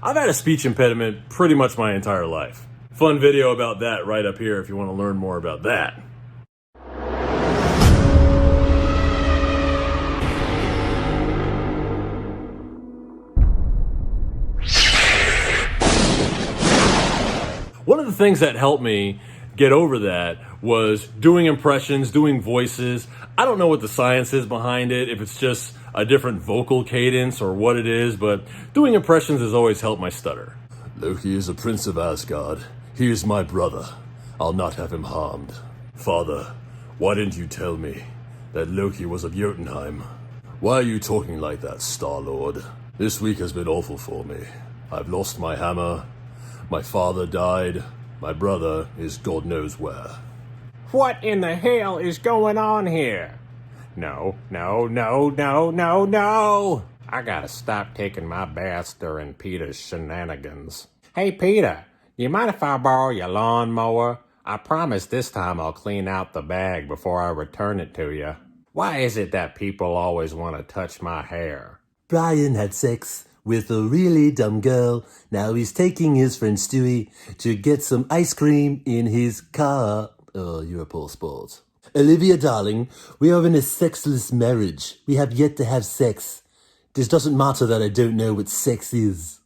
I've had a speech impediment pretty much my entire life. Fun video about that right up here if you want to learn more about that. One of the things that helped me get over that was doing impressions, doing voices. I don't know what the science is behind it, if it's just a different vocal cadence or what it is, but doing impressions has always helped my stutter. Loki is a prince of Asgard. He is my brother. I'll not have him harmed. Father, why didn't you tell me that Loki was of Jotunheim? Why are you talking like that, Star-Lord? This week has been awful for me. I've lost my hammer. My father died. My brother is God knows where. What in the hell is going on here? No. I gotta stop taking my baths during Peter's shenanigans. Hey, Peter, you mind if I borrow your lawnmower? I promise this time I'll clean out the bag before I return it to you. Why is it that people always want to touch my hair? Brian had sex with a really dumb girl. Now he's taking his friend Stewie to get some ice cream in his car. Oh, you're a poor sport. Olivia, darling, we are in a sexless marriage. We have yet to have sex. This doesn't matter that I don't know what sex is.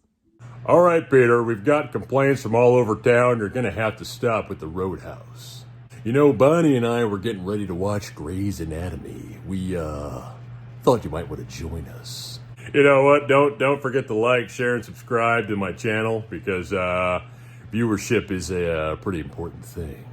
All right, Peter, we've got complaints from all over town. You're going to have to stop with the Roadhouse. You know, Bonnie and I were getting ready to watch Grey's Anatomy. We, thought you might want to join us. You know what? Don't forget to like, share, and subscribe to my channel because viewership is a pretty important thing.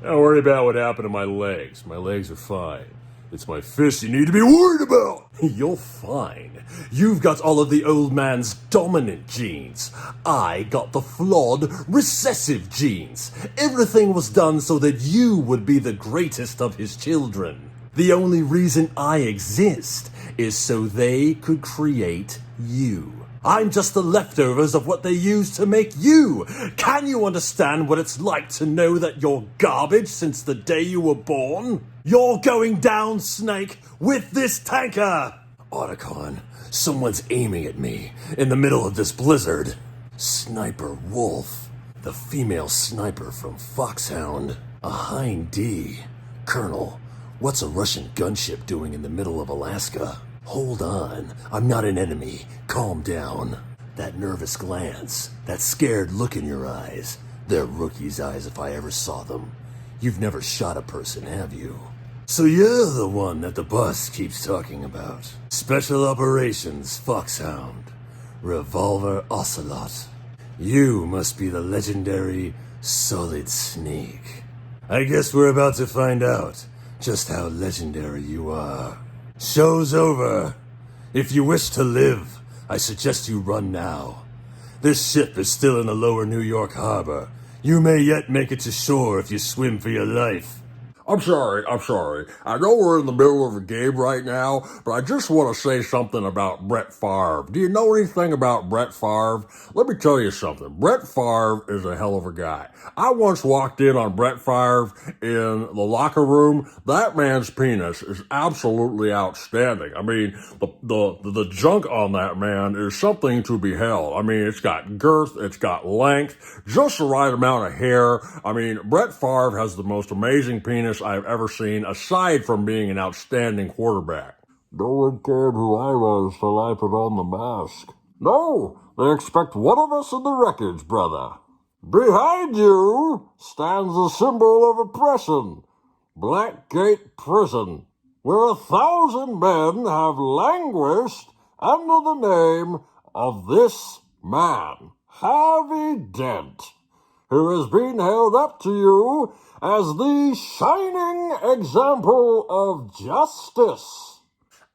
Don't worry about what happened to my legs. My legs are fine. It's my fists you need to be worried about. You're fine. You've got all of the old man's dominant genes. I got the flawed recessive genes. Everything was done so that you would be the greatest of his children. The only reason I exist is so they could create you. I'm just the leftovers of what they used to make you. Can you understand what it's like to know that you're garbage since the day you were born? You're going down, Snake, with this tanker! Otacon, someone's aiming at me in the middle of this blizzard. Sniper Wolf, the female sniper from Foxhound. A Hind D. Colonel, what's a Russian gunship doing in the middle of Alaska? Hold on, I'm not an enemy. Calm down. That nervous glance, that scared look in your eyes, they're rookie's eyes if I ever saw them. You've never shot a person, have you? So you're the one that the boss keeps talking about. Special Operations Foxhound. Revolver Ocelot. You must be the legendary Solid Snake. I guess we're about to find out just how legendary you are. Show's over. If you wish to live, I suggest you run now. This ship is still in the lower New York harbor. You may yet make it to shore if you swim for your life. I'm sorry. I know we're in the middle of a game right now, but I just want to say something about Brett Favre. Do you know anything about Brett Favre? Let me tell you something. Brett Favre is a hell of a guy. I once walked in on Brett Favre in the locker room. That man's penis is absolutely outstanding. I mean, the junk on that man is something to behold. I mean, it's got girth, it's got length, just the right amount of hair. I mean, Brett Favre has the most amazing penis I've ever seen, aside from being an outstanding quarterback. No one cared who I was till I put on the mask. No, they expect one of us in the wreckage, brother. Behind you stands a symbol of oppression, Blackgate Prison, where 1,000 men have languished under the name of this man, Harvey Dent, who has been held up to you as the shining example of justice.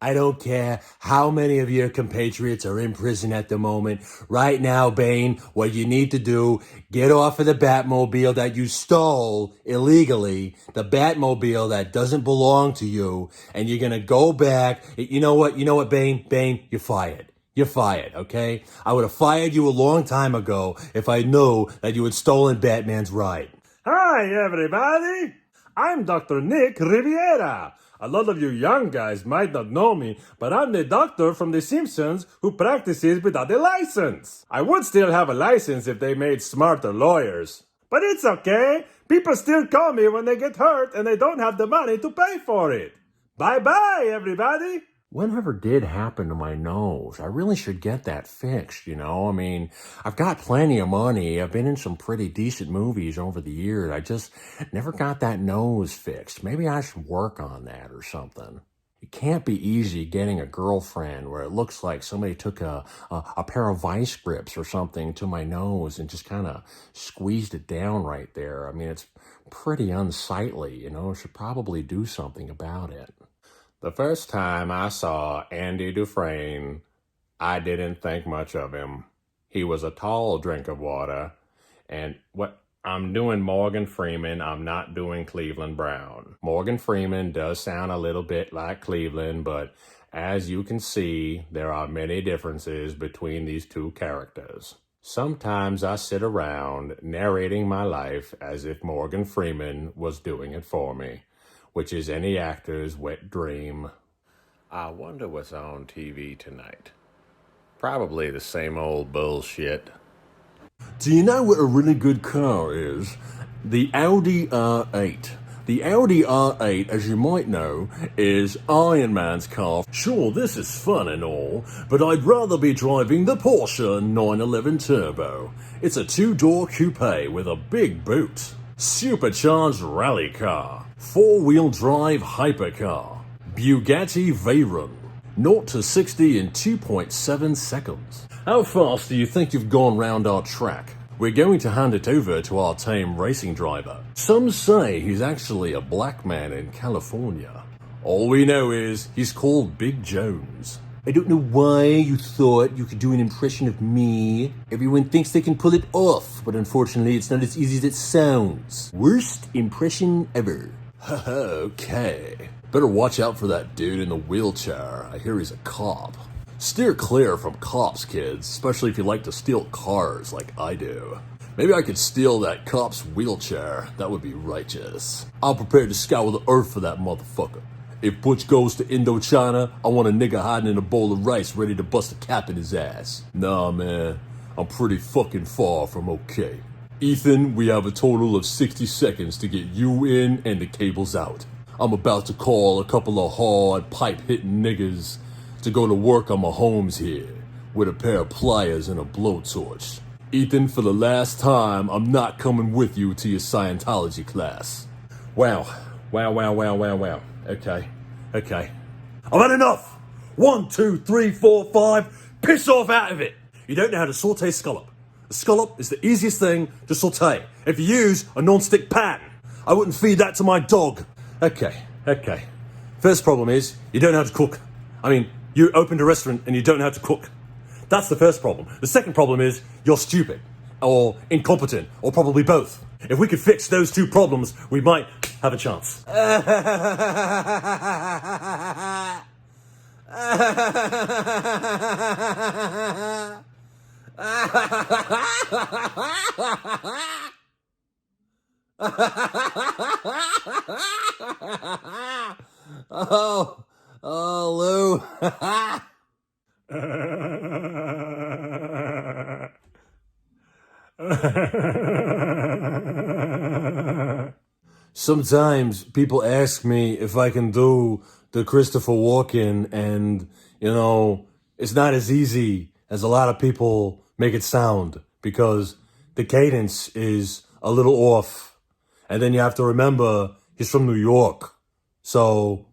I don't care how many of your compatriots are in prison at the moment. Right now, Bane, what you need to do, get off of the Batmobile that you stole illegally, the Batmobile that doesn't belong to you, and you're gonna go back. You know what, Bane? Bane, you're fired. You're fired, okay? I would have fired you a long time ago if I knew that you had stolen Batman's ride. Hi, everybody. I'm Dr. Nick Riviera. A lot of you young guys might not know me, but I'm the doctor from The Simpsons who practices without a license. I would still have a license if they made smarter lawyers. But it's okay. People still call me when they get hurt and they don't have the money to pay for it. Bye-bye, everybody. Whatever did happen to my nose? I really should get that fixed, you know? I mean, I've got plenty of money. I've been in some pretty decent movies over the years. I just never got that nose fixed. Maybe I should work on that or something. It can't be easy getting a girlfriend where it looks like somebody took a pair of vice grips or something to my nose and just kind of squeezed it down right there. I mean, it's pretty unsightly, you know? I should probably do something about it. The first time I saw Andy Dufresne, I didn't think much of him. He was a tall drink of water, and I'm doing Morgan Freeman, I'm not doing Cleveland Brown. Morgan Freeman does sound a little bit like Cleveland, but as you can see, there are many differences between these two characters. Sometimes I sit around narrating my life as if Morgan Freeman was doing it for me, which is any actor's wet dream. I wonder what's on TV tonight. Probably the same old bullshit. Do you know what a really good car is? The Audi R8. The Audi R8, as you might know, is Iron Man's car. Sure, this is fun and all, but I'd rather be driving the Porsche 911 Turbo. It's a two-door coupe with a big boot. Supercharged rally car. Four-wheel drive hypercar. Bugatti Veyron. 0 to 60 in 2.7 seconds. How fast do you think you've gone round our track? We're going to hand it over to our tame racing driver. Some say he's actually a black man in California. All we know is he's called Big Jones. I don't know why you thought you could do an impression of me. Everyone thinks they can pull it off, but unfortunately it's not as easy as it sounds. Worst impression ever. Okay. Better watch out for that dude in the wheelchair. I hear he's a cop. Steer clear from cops, kids, especially if you like to steal cars like I do. Maybe I could steal that cop's wheelchair. That would be righteous. I'm prepared to scour the earth for that motherfucker. If Butch goes to Indochina, I want a nigga hiding in a bowl of rice ready to bust a cap in his ass. Nah, man. I'm pretty fucking far from okay. Ethan, we have a total of 60 seconds to get you in and the cables out. I'm about to call a couple of hard pipe-hitting niggas to go to work on my homes here with a pair of pliers and a blowtorch. Ethan, for the last time, I'm not coming with you to your Scientology class. Wow. Okay. I've had enough! 1, 2, 3, 4, 5, piss off out of it! You don't know how to saute scallop. A scallop is the easiest thing to saute. If you use a non-stick pan, I wouldn't feed that to my dog. Okay. First problem is, you don't know how to cook. I mean, you opened a restaurant and you don't know how to cook. That's the first problem. The second problem is, you're stupid. Or incompetent. Or probably both. If we could fix those two problems, we might have a chance. Lou. Sometimes people ask me if I can do the Christopher Walken, and, you know, it's not as easy as a lot of people make it sound, because the cadence is a little off. And then you have to remember he's from New York. So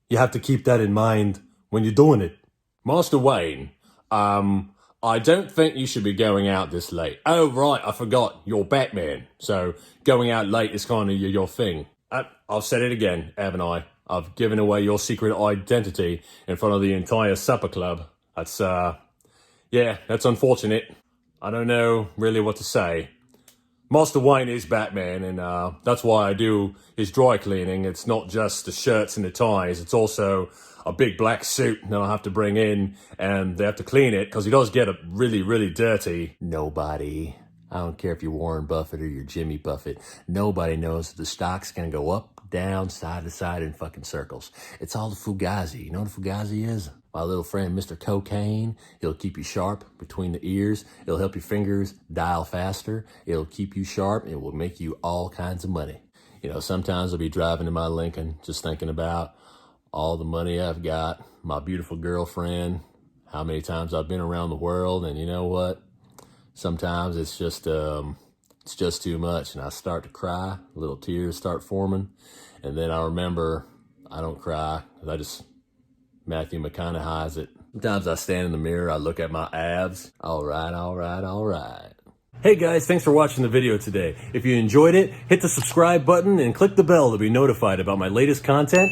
you have to keep that in mind when you're doing it. Master Wayne, I don't think you should be going out this late. Oh, right, I forgot. You're Batman. So going out late is kind of your thing. I've said it again, haven't I? I've given away your secret identity in front of the entire supper club. That's unfortunate. I don't know really what to say. Master Wayne is Batman, and that's why I do his dry cleaning. It's not just the shirts and the ties. It's also a big black suit that I have to bring in, and they have to clean it, because he does get really, really dirty. I don't care if you're Warren Buffett or you're Jimmy Buffett. Nobody knows if the stock's going to go up, down, side to side in fucking circles. It's all the Fugazi. You know what a Fugazi is? My little friend, Mr. Cocaine. It'll keep you sharp between the ears. It'll help your fingers dial faster. It'll keep you sharp. It will make you all kinds of money. You know, sometimes I'll be driving in my Lincoln just thinking about all the money I've got, my beautiful girlfriend, how many times I've been around the world, and you know what? Sometimes it's just too much, and I start to cry. Little tears start forming, and then I remember I don't cry. Matthew McConaughey's it. Sometimes I stand in the mirror, I look at my abs. All right, all right, all right. Hey guys, thanks for watching the video today. If you enjoyed it, hit the subscribe button and click the bell to be notified about my latest content.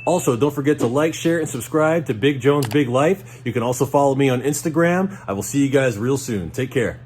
Also, don't forget to like, share, and subscribe to Big Jones Big Life. You can also follow me on Instagram. I will see you guys real soon. Take care.